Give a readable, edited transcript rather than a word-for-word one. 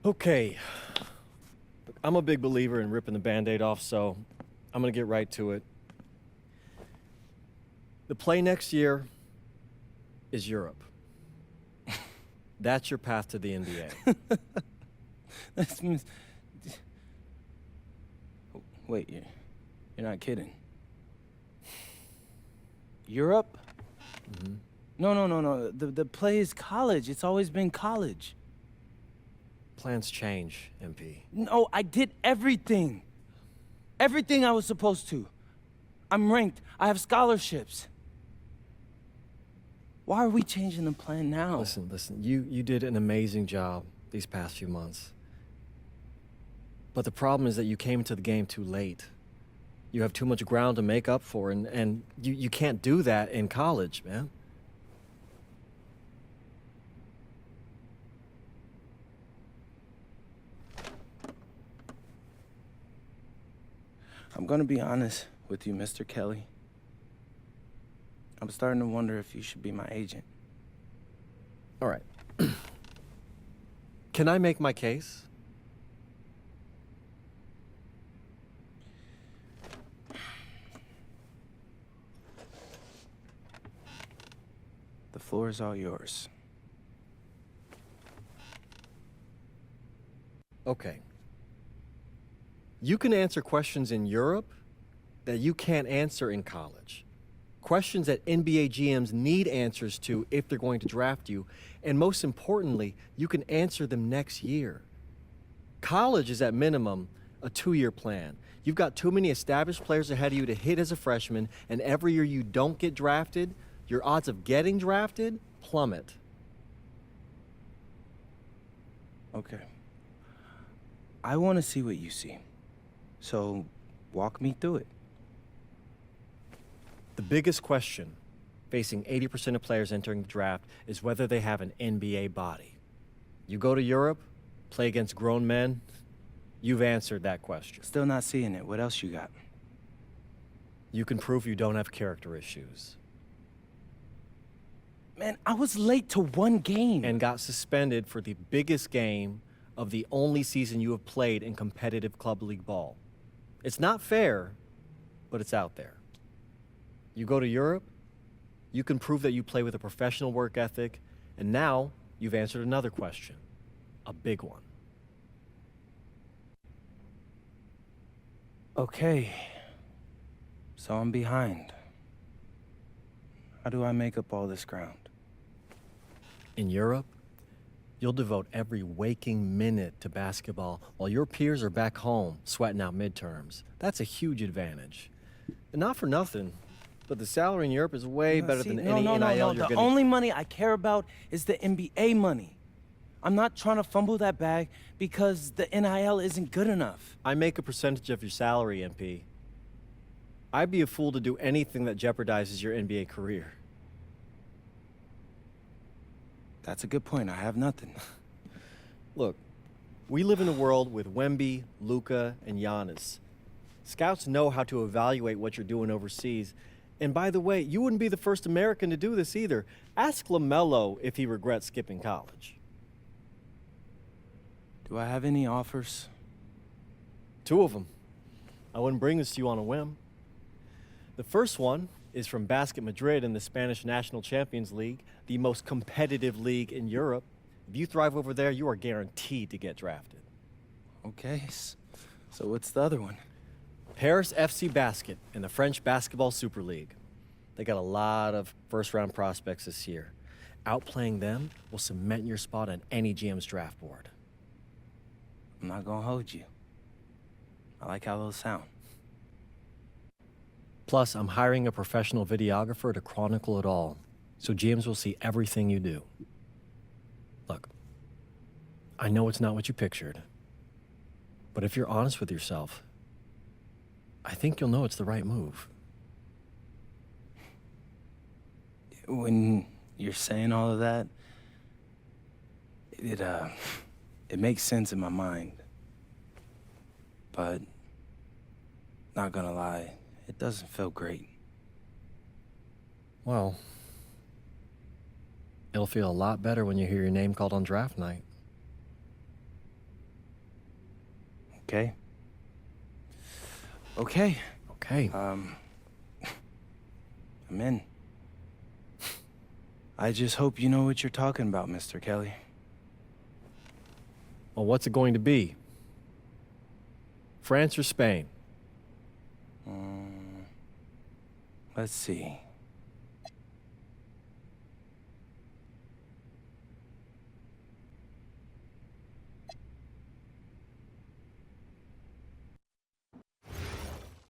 Okay. I'm a big believer in ripping the Band-Aid off, so I'm gonna get right to it. The play next year is Europe. That's your path to the NBA. That's mis- Wait, you're not kidding. Europe? Mhm. No. The play is college. It's always been college. Plans change, MP. No, I did everything. Everything I was supposed to. I'm ranked. I have scholarships. Why are we changing the plan now? Listen, you did an amazing job these past few months. But the problem is that you came into the game too late. You have too much ground to make up for, and you can't do that in college, man. I'm gonna be honest with you, Mr. Kelly. I'm starting to wonder if you should be my agent. All right. Can I make my case? The floor is all yours. Okay. You can answer questions in Europe that you can't answer in college. Questions that NBA GMs need answers to if they're going to draft you. And most importantly, you can answer them next year. College is at minimum a 2-year plan. You've got too many established players ahead of you to hit as a freshman, and every year you don't get drafted, your odds of getting drafted plummet. Okay. I want to see what you see. So, walk me through it. The biggest question facing 80% of players entering the draft is whether they have an NBA body. You go to Europe, play against grown men, you've answered that question. Still not seeing it. What else you got? You can prove you don't have character issues. Man, I was late to one game. And got suspended for the biggest game of the only season you have played in competitive club league ball. It's not fair, but it's out there. You go to Europe, you can prove that you play with a professional work ethic, and now you've answered another question, a big one. Okay. So I'm behind. How do I make up all this ground? In Europe, you'll devote every waking minute to basketball while your peers are back home sweating out midterms. That's a huge advantage. And not for nothing, but the salary in Europe is way better than any NIL you're The getting. only money I care about is the NBA money. I'm not trying to fumble that bag because the NIL isn't good enough. I make a percentage of your salary, MP. I'd be a fool to do anything that jeopardizes your NBA career. That's a good point. I have nothing. Look, we live in a world with Wemby, Luka, and Giannis. Scouts know how to evaluate what you're doing overseas. And by the way, you wouldn't be the first American to do this either. Ask LaMelo if he regrets skipping college. Do I have any offers? 2 of them. I wouldn't bring this to you on a whim. The first one is from Basket Madrid in the Spanish National Champions League, the most competitive league in Europe. If you thrive over there, you are guaranteed to get drafted. Okay, so what's the other one? Paris FC Basket in the French Basketball Super League. They got a lot of first-round prospects this year. Outplaying them will cement your spot on any GM's draft board. I'm not gonna hold you. I like how those sound. Plus, I'm hiring a professional videographer to chronicle it all, so GMs will see everything you do. Look, I know it's not what you pictured, but if you're honest with yourself, I think you'll know it's the right move. When you're saying all of that, it makes sense in my mind. But, not gonna lie, it doesn't feel great. Well, it'll feel a lot better when you hear your name called on draft night. Okay? Okay. Okay. I'm in. I just hope you know what you're talking about, Mr. Kelly. Well, what's it going to be? France or Spain? Let's see.